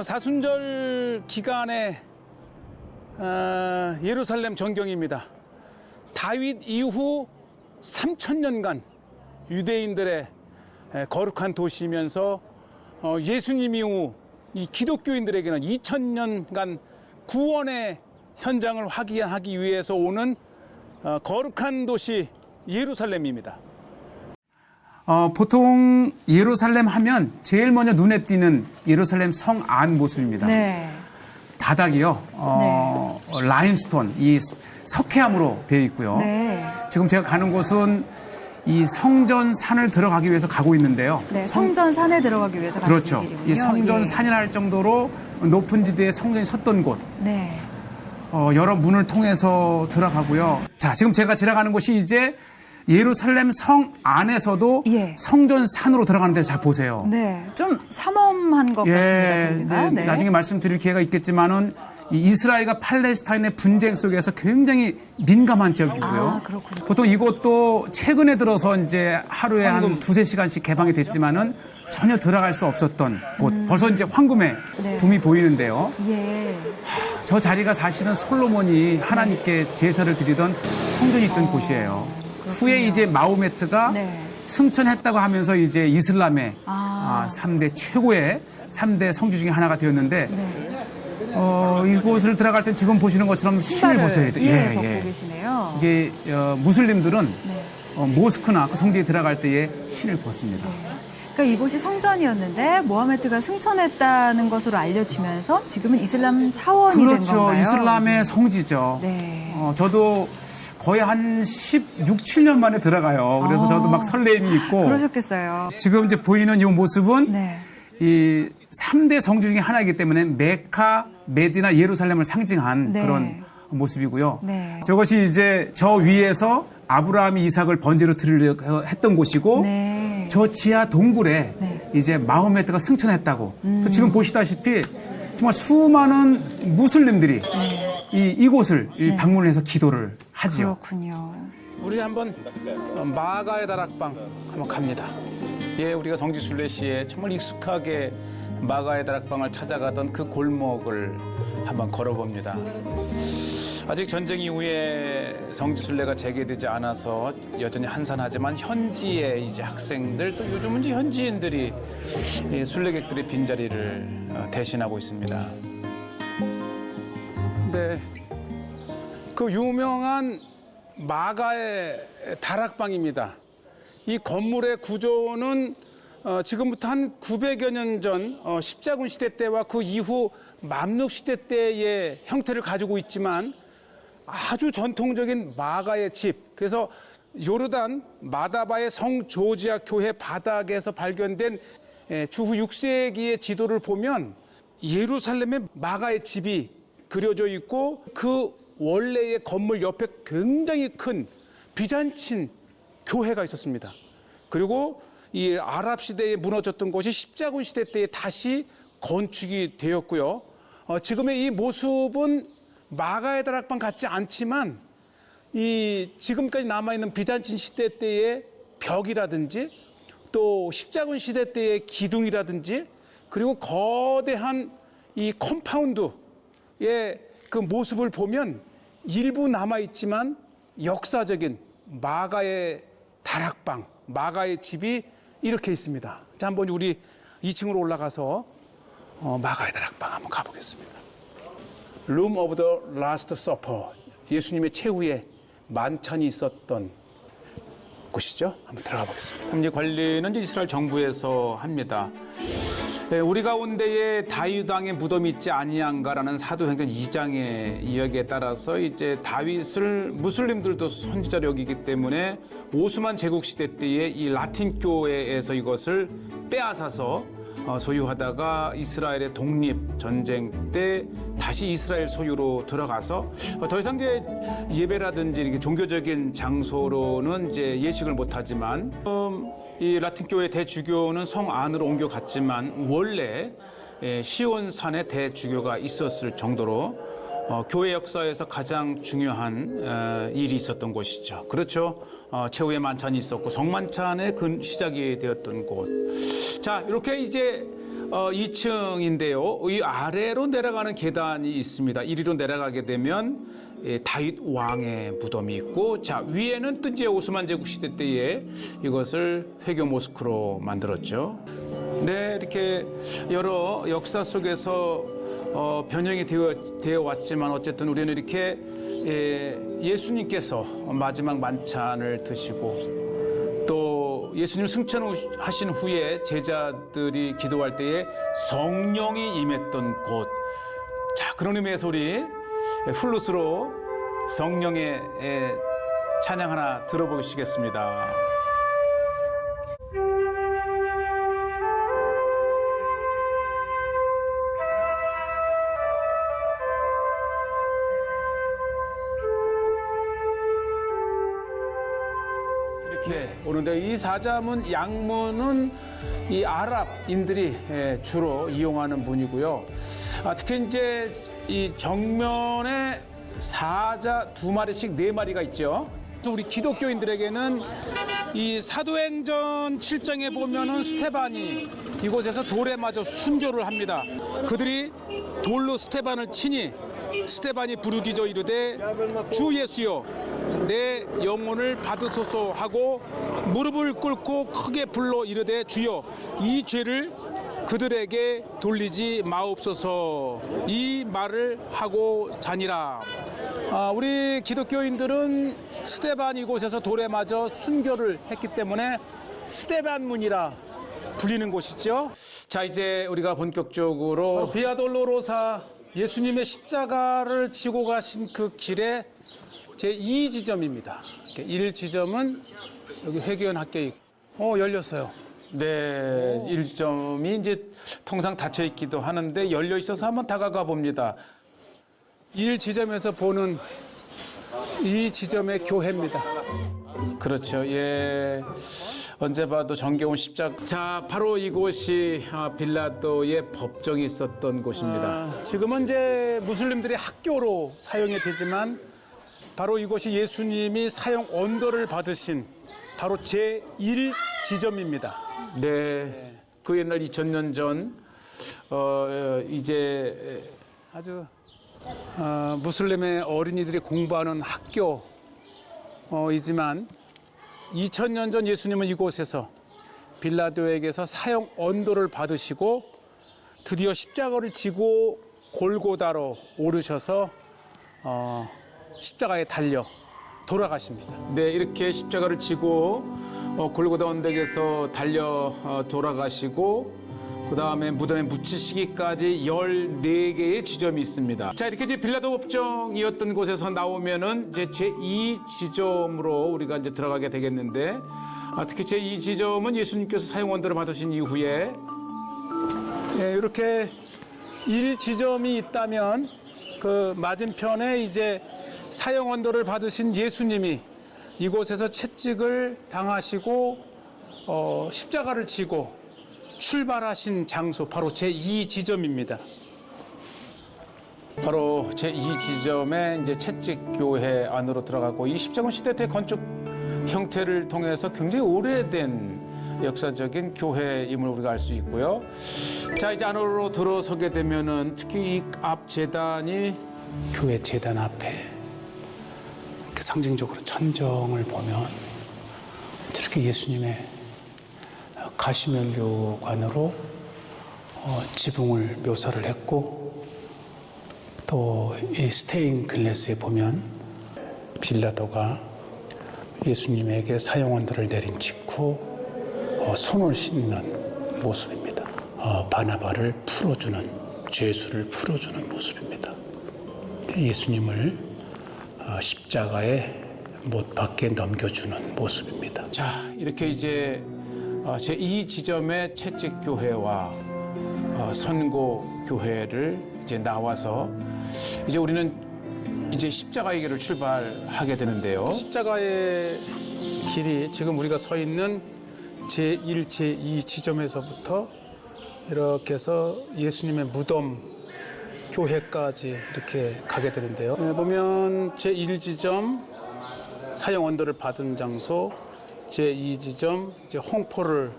사순절 기간에 예루살렘 전경입니다. 다윗 이후 3000년간 유대인들의 거룩한 도시이면서 예수님 이후 이 기독교인들에게는 2000년간 구원의 현장을 확인하기 위해서 오는 거룩한 도시 예루살렘입니다. 보통 예루살렘 하면 제일 먼저 눈에 띄는 예루살렘 성 안 모습입니다. 네. 바닥이요, 라임스톤, 이 석회암으로 되어 있고요. 네. 지금 제가 가는 곳은 이 성전산을 들어가기 위해서 가고 있는데요. 네, 성전산에 들어가기 위해서 가는 그렇죠. 길이군요. 이 성전산이라 할 정도로 높은 지대에 성전이 섰던 곳. 네. 여러 문을 통해서 들어가고요. 자, 지금 제가 지나가는 곳이 이제 예루살렘 성 안에서도 예. 성전산으로 들어가는데 잘 보세요. 네, 좀 삼엄한 것 예, 같습니다. 이제 네. 나중에 말씀드릴 기회가 있겠지만은 이 이스라엘과 팔레스타인의 분쟁 속에서 굉장히 민감한 지역이고요. 아, 그렇군요. 보통 이곳도 최근에 들어서 이제 하루에 한 두세 시간씩 개방이 됐지만은 전혀 들어갈 수 없었던 곳. 벌써 이제 황금의 네. 붐이 보이는데요. 예. 저 자리가 사실은 솔로몬이 하나님께 제사를 드리던 성전이 있던 곳이에요. 후에 이제 마호메트가 네. 승천했다고 하면서 이제 이슬람의 아. 3대 최고의 3대 성주 중에 하나가 되었는데 네. 이곳을 들어갈 때 지금 보시는 것처럼 신을 벗어야 돼요. 예, 벗고 계시네요. 이게 무슬림들은 네. 모스크나 그 성지에 들어갈 때에 신을 벗습니다. 그러니까 이곳이 성전이었는데 모하메트가 승천했다는 것으로 알려지면서 지금은 이슬람 사원이 된 그렇죠. 건가요? 이슬람의 성지죠. 네. 저도 거의 한 16, 7년 만에 들어가요. 그래서 저도 막 설렘이 있고. 그러셨겠어요. 지금 이제 보이는 이 모습은 네. 이 3대 성주 중에 하나이기 때문에 메카, 메디나, 예루살렘을 상징한 네. 그런 모습이고요. 네. 저것이 이제 저 위에서 아브라함이 이삭을 번제로 드리려 했던 곳이고 네. 저 지하 동굴에 네. 이제 마호메트가 승천했다고. 그래서 지금 보시다시피 정말 수많은 무슬림들이 이곳을 방문을 해서 기도를 하지요. 그렇군요. 우리 한번 마가의 다락방 한번 갑니다. 예, 우리가 성지순례시에 정말 익숙하게 마가의 다락방을 찾아가던 그 골목을 한번 걸어봅니다. 아직 전쟁 이후에 성지순례가 재개되지 않아서 여전히 한산하지만 현지의 이제 학생들 또 요즘은 이제 현지인들이 이 순례객들의 빈자리를 대신하고 있습니다. 네, 그 유명한 마가의 다락방입니다. 이 건물의 구조는 지금부터 한 900여 년 전 십자군 시대 때와 그 이후 맘룩 시대 때의 형태를 가지고 있지만 아주 전통적인 마가의 집. 그래서 요르단 마다바의 성 조지아 교회 바닥에서 발견된 주후 6세기의 지도를 보면 예루살렘에 마가의 집이 그려져 있고 그 원래의 건물 옆에 굉장히 큰 비잔틴 교회가 있었습니다. 그리고 이 아랍 시대에 무너졌던 곳이 십자군 시대 때에 다시 건축이 되었고요. 지금의 이 모습은 마가의 다락방 같지 않지만 이 지금까지 남아있는 비잔틴 시대 때의 벽이라든지 또 십자군 시대 때의 기둥이라든지 그리고 거대한 이 컴파운드의 그 모습을 보면 일부 남아있지만 역사적인 마가의 다락방, 마가의 집이 이렇게 있습니다. 자, 한번 우리 2층으로 올라가서 마가의 다락방 한번 가보겠습니다. Room of the Last Supper, 예수님의 최후의 만찬이 있었던 곳이죠. 한번 들어가 보겠습니다. 이제 관리는 이제 이스라엘 정부에서 합니다. 우리 가운데에 다윗 왕의 무덤이 있지 아니한가라는 사도행전 2장의 이야기에 따라서 이제 다윗을 무슬림들도 선지자로 여기기 때문에 오스만 제국 시대 때에 이 라틴 교회에서 이것을 빼앗아서 소유하다가 이스라엘의 독립 전쟁 때 다시 이스라엘 소유로 들어가서 더 이상 이제 예배라든지 이렇게 종교적인 장소로는 이제 예식을 못하지만 이 라틴 교회 대주교는 성 안으로 옮겨갔지만 원래 시온산에 대주교가 있었을 정도로 교회 역사에서 가장 중요한 일이 있었던 곳이죠. 그렇죠. 최후의 만찬이 있었고 성만찬의 시작이 되었던 곳. 자, 이렇게 이제 2층인데요. 이 아래로 내려가는 계단이 있습니다. 이리로 내려가게 되면 다윗 왕의 무덤이 있고, 자 위에는 또 이제 오스만 제국 시대 때에 이것을 회교 모스크로 만들었죠. 네, 이렇게 여러 역사 속에서 변형이 되어 왔지만 어쨌든 우리는 이렇게 예수님께서 마지막 만찬을 드시고 또 예수님 승천하신 후에 제자들이 기도할 때에 성령이 임했던 곳. 자, 그런 의미에서 우리 플룻으로 성령의 찬양 하나 들어보시겠습니다. 이렇게 오는데 이 사자문, 양문은 이 아랍인들이 주로 이용하는 문이고요. 특히 이제 이 정면에 사자 2마리씩 4마리가 있죠. 또 우리 기독교인들에게는 이 사도행전 7장에 보면은 스테반이 이곳에서 돌에 맞아 순교를 합니다. 그들이 돌로 스테반을 치니 스테반이 부르짖어 이르되 주 예수여 내 영혼을 받으소서 하고 무릎을 꿇고 크게 불러 이르되 주여 이 죄를 그들에게 돌리지 마옵소서 이 말을 하고 자니라. 우리 기독교인들은 스데반 이곳에서 돌에 맞아 순교를 했기 때문에 스데반문이라 불리는 곳이죠. 자, 이제 우리가 본격적으로 비아 돌로로사 예수님의 십자가를 지고 가신 그 길의 제2지점입니다. 1지점은 여기 회계원 학교에 있고, 열렸어요. 네, 1지점이 이제 통상 닫혀 있기도 하는데 열려 있어서 한번 다가가 봅니다. 1지점에서 보는 이 지점의 교회입니다. 그렇죠. 예. 언제 봐도 정겨운 십자가. 자, 바로 이곳이 빌라도의 법정이 있었던 곳입니다. 지금은 이제 무슬림들의 학교로 사용이 되지만 바로 이곳이 예수님이 사형 언도를 받으신 바로 제1지점입니다. 네. 그 옛날 2000년 전 이제 아주 무슬림의 어린이들이 공부하는 학교이지만 2000년 전 예수님은 이곳에서 빌라도에게서 사형 언도를 받으시고 드디어 십자가를 지고 골고다로 오르셔서 십자가에 달려 돌아가십니다. 네, 이렇게 십자가를 지고 골고다 언덕에서 달려 돌아가시고 그 다음에 무덤에 묻히시기까지 14개의 지점이 있습니다. 자, 이렇게 이제 빌라도 법정이었던 곳에서 나오면은 이제 제2지점으로 우리가 이제 들어가게 되겠는데, 특히 제2지점은 예수님께서 사형 언도를 받으신 이후에 이렇게 1지점이 있다면 그 맞은편에 이제 사형 언도를 받으신 예수님이 이곳에서 채찍을 당하시고 십자가를 지고 출발하신 장소, 바로 제2지점입니다. 바로 제2지점의 이제 채찍교회 안으로 들어가고, 이 십자군 시대 때 건축 형태를 통해서 굉장히 오래된 역사적인 교회임을 우리가 알 수 있고요. 자, 이제 안으로 들어서게 되면은 특히 이 앞 제단이 교회 제단 앞에 이렇게 상징적으로 천정을 보면 저렇게 예수님의 가시면류관으로 지붕을 묘사를 했고, 또 이 스테인 글래스에 보면 빌라도가 예수님에게 사형 언도를 내린 직후 손을 씻는 모습입니다. 바나바를 풀어주는, 죄수를 풀어주는 모습입니다. 예수님을 십자가에 못 박게 넘겨주는 모습입니다. 자, 이렇게 이제 제2지점의 채찍교회와 선고교회를 이제 나와서 이제 우리는 이제 십자가의 길을 출발하게 되는데요. 십자가의 길이 지금 우리가 서 있는 제1, 제2지점에서부터 이렇게 해서 예수님의 무덤 교회까지 이렇게 가게 되는데요. 보면 제1지점 사형 언도를 받은 장소, 제2지점 이제 홍포를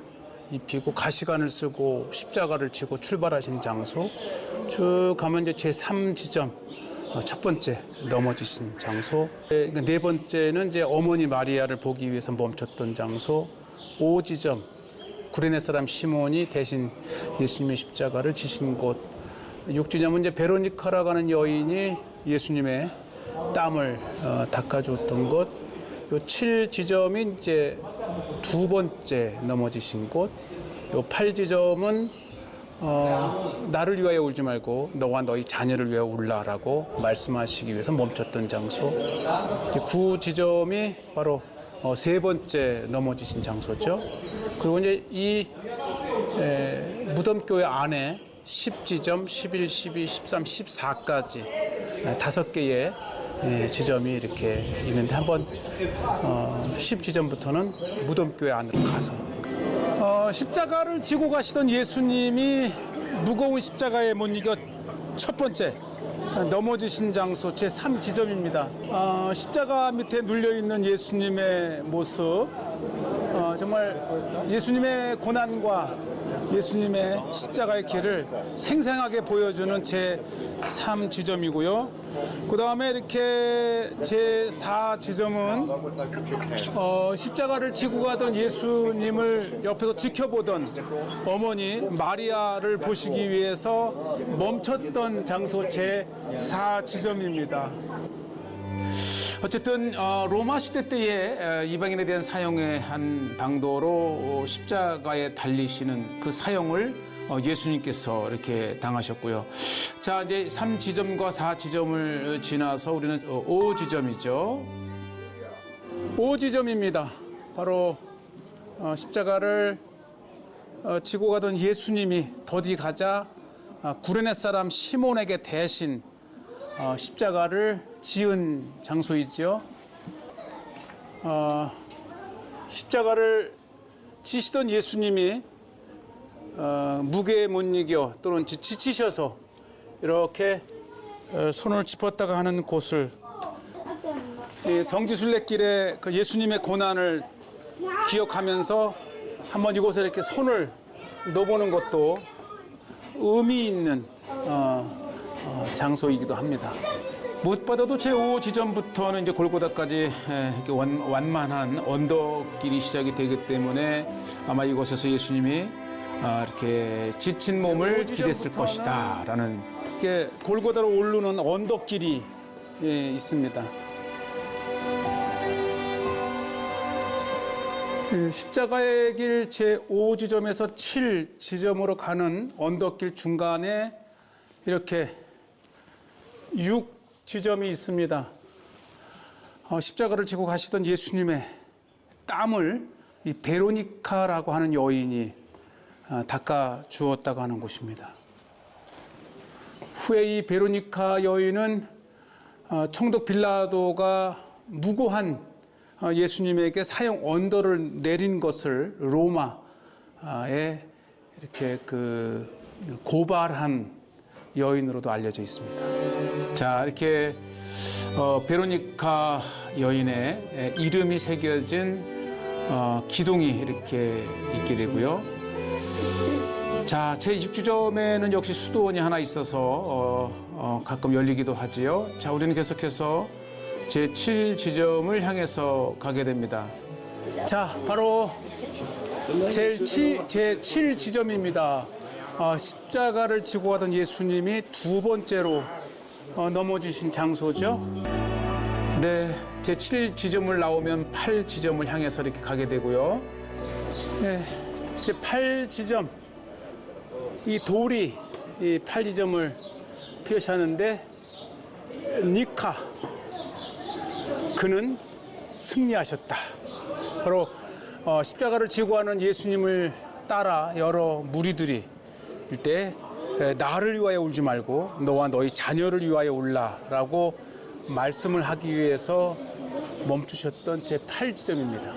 입히고 가시관을 쓰고 십자가를 지고 출발하신 장소, 쭉 가면 이제 제3지점, 첫 번째 넘어지신 장소, 네 번째는 이제 어머니 마리아를 보기 위해서 멈췄던 장소, 5지점 구레네 사람 시몬이 대신 예수님의 십자가를 지신 곳, 6지점은 이제 베로니카라고 하는 여인이 예수님의 땀을 닦아주었던 곳, 요 7지점이 이제 두 번째 넘어지신 곳, 요 8지점은 나를 위하여 울지 말고 너와 너희 자녀를 위하여 울라라고 말씀하시기 위해서 멈췄던 장소, 9지점이 바로 세 번째 넘어지신 장소죠. 그리고 이제 이 무덤교회 안에 10지점, 11, 12, 13, 14까지 5개의 지점이 이렇게 있는데 한번 10지점부터는 무덤교회 안으로 가서 십자가를 지고 가시던 예수님이 무거운 십자가에 못 이겨 첫 번째 넘어지신 장소 제3지점입니다. 십자가 밑에 눌려있는 예수님의 모습, 정말 예수님의 고난과 예수님의 십자가의 길을 생생하게 보여주는 제3지점이고요. 그 다음에 이렇게 제4지점은 십자가를 지고 가던 예수님을 옆에서 지켜보던 어머니 마리아를 보시기 위해서 멈췄던 장소 제4지점입니다. 어쨌든 로마 시대 때에 이방인에 대한 사형의 한 방도로 십자가에 달리시는 그 사형을 예수님께서 이렇게 당하셨고요. 자, 이제 3지점과 4지점을 지나서 우리는 5지점이죠. 5지점입니다. 바로 십자가를 지고 가던 예수님이 더디 가자 구레네 사람 시몬에게 대신 십자가를 지은 장소이죠. 십자가를 지시던 예수님이 무게에 못 이겨 또는 지치셔서 이렇게 손을 짚었다가 하는 곳을 성지순례길에 그 예수님의 고난을 기억하면서 한번 이곳에 이렇게 손을 넣어보는 것도 의미 있는 장소이기도 합니다. 무엇보다도 제5지점부터는 이제 골고다까지 이렇게 완만한 언덕길이 시작이 되기 때문에 아마 이곳에서 예수님이 이렇게 지친 몸을 기댔을 것이다라는 이렇게 골고다로 오르는 언덕길이 있습니다. 십자가의 길 제5지점에서 7지점으로 가는 언덕길 중간에 이렇게 6지점이 있습니다. 십자가를 지고 가시던 예수님의 땀을 이 베로니카라고 하는 여인이 닦아 주었다고 하는 곳입니다. 후에 이 베로니카 여인은 총독 빌라도가 무고한 예수님에게 사형 언도를 내린 것을 로마에 이렇게 그 고발한 여인으로도 알려져 있습니다. 자, 이렇게 베로니카 여인의 이름이 새겨진 기둥이 이렇게 있게 되고요. 자, 제6지점에는 역시 수도원이 하나 있어서 가끔 열리기도 하지요. 자, 우리는 계속해서 제7지점을 향해서 가게 됩니다. 자, 바로 제7지점입니다. 십자가를 지고 가던 예수님이 두 번째로 넘어지신 장소죠. 네, 제7지점을 나오면 8지점을 향해서 이렇게 가게 되고요. 네, 제8지점, 이 돌이 이 8지점을 표시하는데 니카, 그는 승리하셨다. 바로 십자가를 지고 가는 예수님을 따라 여러 무리들이 일때 나를 위하여 울지 말고 너와 너희 자녀를 위하여 울라라고 말씀을 하기 위해서 멈추셨던 제8지점입니다.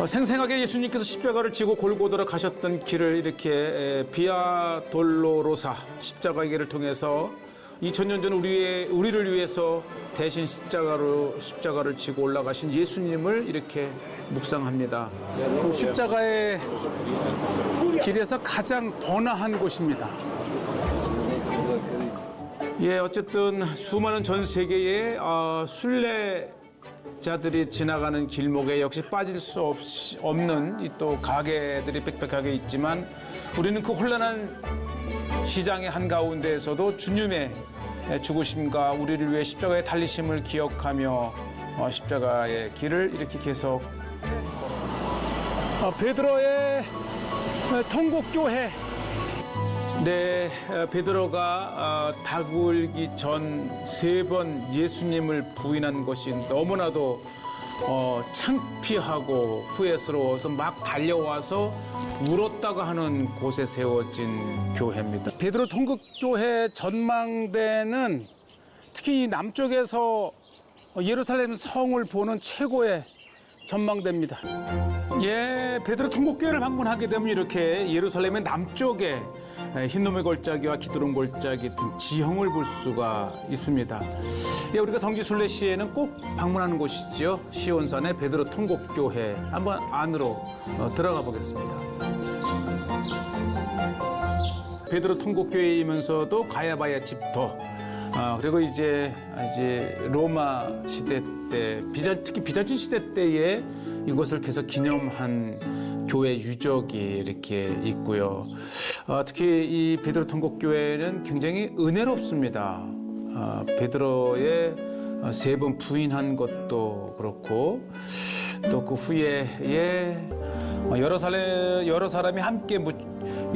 생생하게 예수님께서 십자가를 지고 골고다로 가셨던 길을 이렇게 비아 돌로로사 십자가의 길을 통해서 2000년 전 우리를 위해서 대신 십자가를 지고 올라가신 예수님을 이렇게 묵상합니다. 십자가의 길에서 가장 번화한 곳입니다. 예, 어쨌든 수많은 전 세계의 순례자들이 지나가는 길목에 역시 빠질 수 없는 이 또 가게들이 빽빽하게 있지만 우리는 그 혼란한 시장의 한가운데에서도 주님의 죽으심과 우리를 위해 십자가의 달리심을 기억하며 십자가의 길을 이렇게 계속 베드로의 통곡교회. 네, 베드로가 닭 울기 전 3번 예수님을 부인한 것이 너무나도 창피하고 후회스러워서 막 달려와서 울었다고 하는 곳에 세워진 교회입니다. 베드로 통곡교회 전망대는 특히 이 남쪽에서 예루살렘 성을 보는 최고의 전망대입니다. 예, 베드로 통곡교회를 방문하게 되면 이렇게 예루살렘의 남쪽에 흰놈의 골짜기와 기드론 골짜기 등 지형을 볼 수가 있습니다. 예, 우리가 성지순례 시에는 꼭 방문하는 곳이죠. 시온산의 베드로 통곡교회. 한번 안으로 들어가 보겠습니다. 베드로 통곡교회이면서도 가야바의 집터. 그리고 이제 로마 시대 때, 특히 비잔틴 시대 때에 이곳을 계속 기념한 교회 유적이 이렇게 있고요. 특히 이 베드로 통곡교회는 굉장히 은혜롭습니다. 베드로의 3번 부인한 것도 그렇고 또 그 후에 여러 사람이 함께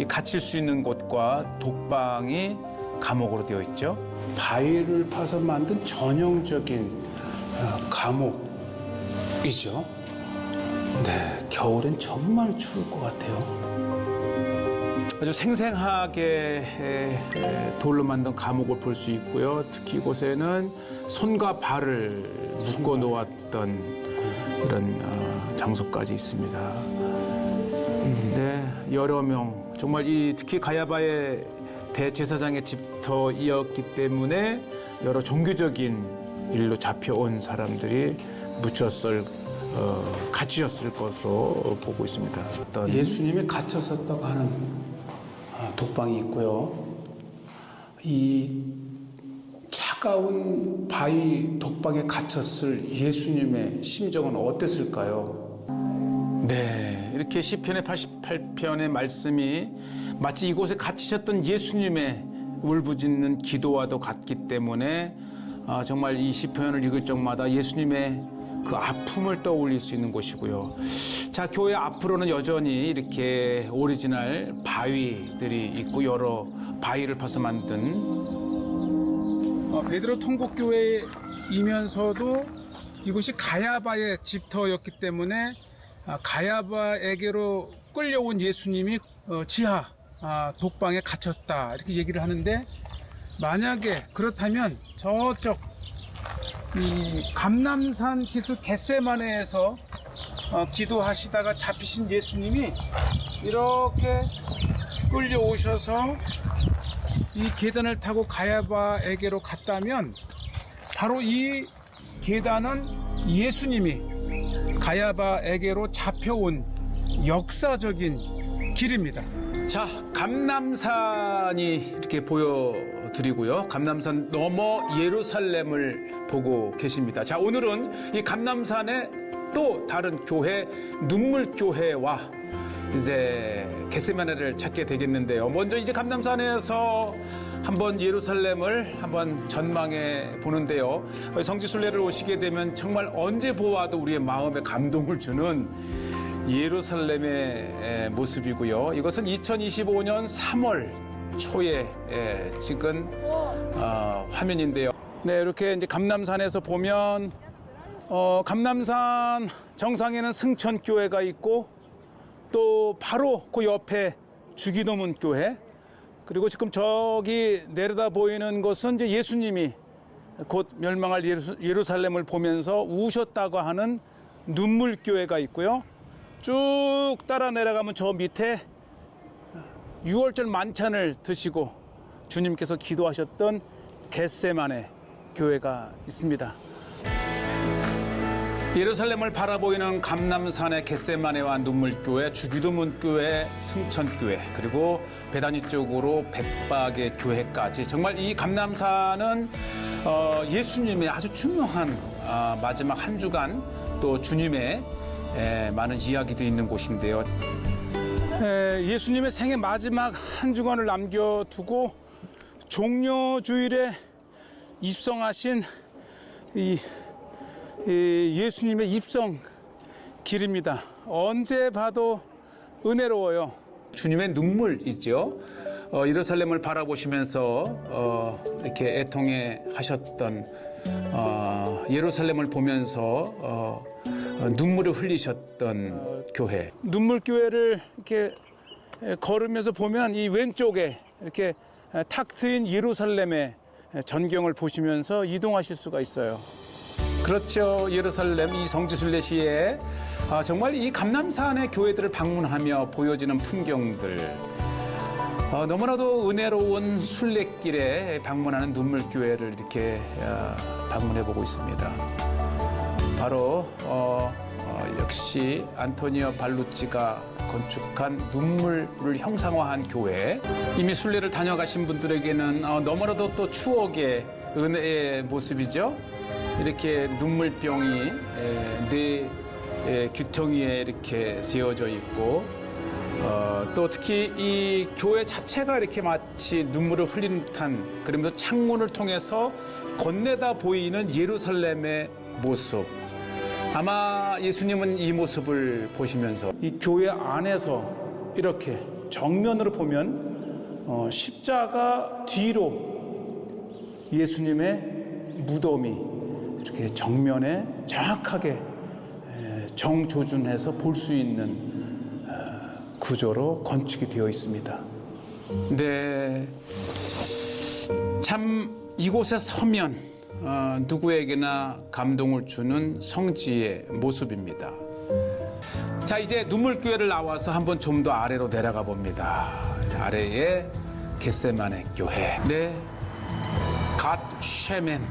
갇힐 수 있는 곳과 독방이 감옥으로 되어 있죠. 바위를 파서 만든 전형적인 감옥이죠. 네, 겨울엔 정말 추울 것 같아요. 아주 생생하게 돌로 만든 감옥을 볼 수 있고요. 특히 이곳에는 손과 발을 묶어 놓았던 이런 장소까지 있습니다. 네, 여러 명, 정말 특히 가야바의 대제사장의 집터이었기 때문에 여러 종교적인 일로 잡혀온 사람들이 갇히셨을 것으로 보고 있습니다. 예수님이 갇혔었다고 하는 독방이 있고요. 이 차가운 바위 독방에 갇혔을 예수님의 심정은 어땠을까요? 네, 이렇게 시편의 88편의 말씀이 마치 이곳에 갇히셨던 예수님의 울부짖는 기도와도 같기 때문에 정말 이 시편을 읽을 적마다 예수님의 그 아픔을 떠올릴 수 있는 곳이고요. 자, 교회 앞으로는 여전히 이렇게 오리지널 바위들이 있고 여러 바위를 파서 만든 베드로 통곡교회이면서도 이곳이 가야바의 집터였기 때문에 가야바에게로 끌려온 예수님이 지하 독방에 갇혔다 이렇게 얘기를 하는데, 만약에 그렇다면 저쪽 이 감람산 기슭 겟세마네에서 기도하시다가 잡히신 예수님이 이렇게 끌려오셔서 이 계단을 타고 가야바에게로 갔다면 바로 이 계단은 예수님이 가야바에게로 잡혀온 역사적인 길입니다. 자, 감람산이 이렇게 보여드리고요. 감람산 넘어 예루살렘을 보고 계십니다. 자, 오늘은 이 감람산의 또 다른 교회, 눈물교회와 이제 겟세마네를 찾게 되겠는데요. 먼저 이제 감람산에서 한번 예루살렘을 한번 전망해 보는데요. 성지순례를 오시게 되면 정말 언제 보아도 우리의 마음에 감동을 주는 예루살렘의 모습이고요. 이것은 2025년 3월 초에 찍은 화면인데요. 네, 이렇게 이제 감람산에서 보면 감람산 정상에는 승천교회가 있고 또 바로 그 옆에 주기도문 교회, 그리고 지금 저기 내려다 보이는 것은 이제 예수님이 곧 멸망할 예루살렘을 보면서 우셨다고 하는 눈물교회가 있고요. 쭉 따라 내려가면 저 밑에 6월절 만찬을 드시고 주님께서 기도하셨던 겟세마네 교회가 있습니다. 예루살렘을 바라보이는 감람산의 겟세마네와 눈물교회, 주기도문교회, 승천교회, 그리고 베다니 쪽으로 백박의 교회까지 정말 이 감람산은 예수님의 아주 중요한 마지막 한 주간 또 주님의 많은 이야기들이 있는 곳인데요. 예수님의 생애 마지막 한 주간을 남겨두고 종려주일에 입성하신 이 예수님의 입성 길입니다. 언제 봐도 은혜로워요. 주님의 눈물 있죠. 예루살렘을 바라보시면서 이렇게 애통해 하셨던 예루살렘을 보면서 눈물을 흘리셨던 교회. 눈물교회를 이렇게 걸으면서 보면 이 왼쪽에 이렇게 탁 트인 예루살렘의 전경을 보시면서 이동하실 수가 있어요. 그렇죠. 예루살렘 이 성지순례시에 정말 이 감람산의 교회들을 방문하며 보여지는 풍경들, 너무나도 은혜로운 순례길에 방문하는 눈물교회를 이렇게 방문해보고 있습니다. 바로 역시 안토니오 발루치가 건축한 눈물을 형상화한 교회. 이미 순례를 다녀가신 분들에게는 너무나도 또 추억의 은혜의 모습이죠. 이렇게 눈물병이 네 규통위에 이렇게 세워져 있고 또 특히 이 교회 자체가 이렇게 마치 눈물을 흘리는 듯한, 그러면서 창문을 통해서 건네다 보이는 예루살렘의 모습. 아마 예수님은 이 모습을 보시면서 이 교회 안에서 이렇게 정면으로 보면 십자가 뒤로 예수님의 무덤이 이렇게 정면에 정확하게 정조준해서 볼 수 있는 구조로 건축이 되어 있습니다. 네, 참 이곳에 서면 누구에게나 감동을 주는 성지의 모습입니다. 자, 이제 눈물교회를 나와서 한번 좀 더 아래로 내려가 봅니다. 아래에 겟세마네 교회. 네, 갓쉐멘,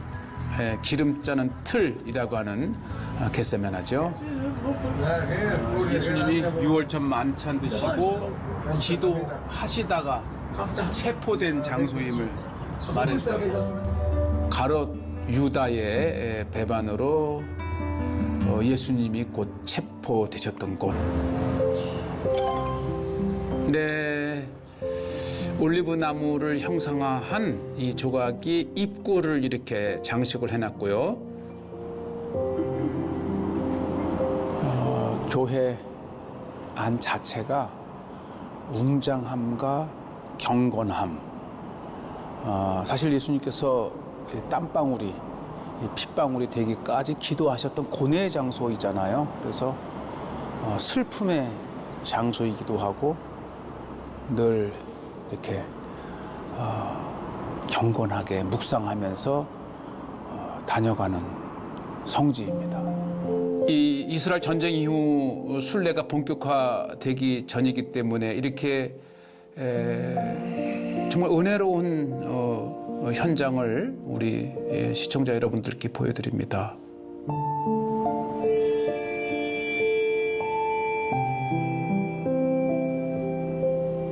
기름 짜는 틀이라고 하는 겟세마네죠. 예수님이 6월절 만찬 드시고 기도하시다가 체포된 장소임을 말했어요. 가롯 유다의 배반으로 예수님이 곧 체포되셨던 곳. 네, 올리브 나무를 형상화한 이 조각이 입구를 이렇게 장식을 해놨고요. 교회 안 자체가 웅장함과 경건함. 사실 예수님께서 땀방울이 핏방울이 되기까지 기도하셨던 고뇌의 장소이잖아요. 그래서 슬픔의 장소이기도 하고 늘 이렇게 경건하게 묵상하면서 다녀가는 성지입니다. 이 이스라엘 전쟁 이후 순례가 본격화되기 전이기 때문에 이렇게 정말 은혜로운 현장을 우리 시청자 여러분들께 보여드립니다.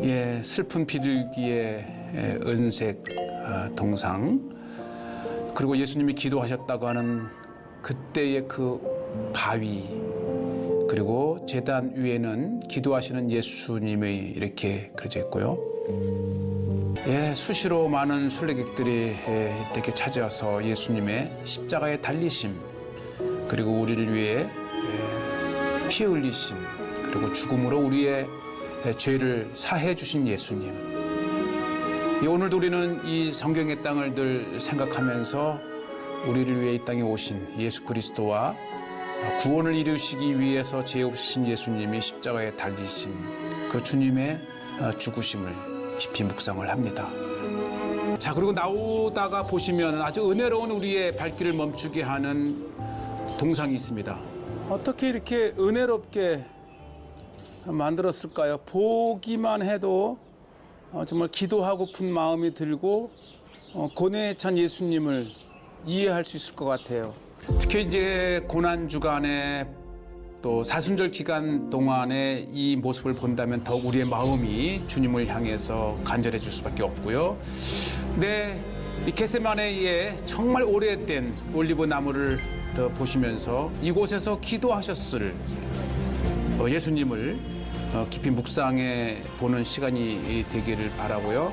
예, 슬픈 비둘기의 은색 동상, 그리고 예수님이 기도하셨다고 하는 그때의 그 바위, 그리고 제단 위에는 기도하시는 예수님이 이렇게 그려져 있고요. 예, 수시로 많은 순례객들이 이렇게 찾아와서 예수님의 십자가의 달리심, 그리고 우리를 위해 피 흘리심, 그리고 죽음으로 우리의 죄를 사해 주신 예수님. 오늘도 우리는 이 성경의 땅을 늘 생각하면서 우리를 위해 이 땅에 오신 예수 그리스도와 구원을 이루시기 위해서 죄 없으신 예수님이 십자가에 달리신 그 주님의 죽으심을 깊이 묵상을 합니다. 자, 그리고 나오다가 보시면 아주 은혜로운 우리의 발길을 멈추게 하는 동상이 있습니다. 어떻게 이렇게 은혜롭게 만들었을까요? 보기만 해도 정말 기도하고픈 마음이 들고 고뇌에 찬 예수님을 이해할 수 있을 것 같아요. 특히 이제 고난 주간에 또 사순절 기간 동안에 이 모습을 본다면 더욱 우리의 마음이 주님을 향해서 간절해질 수밖에 없고요. 근데 이 겟세마네에 정말 오래된 올리브 나무를 더 보시면서 이곳에서 기도하셨을 예수님을 깊이 묵상해 보는 시간이 되기를 바라고요.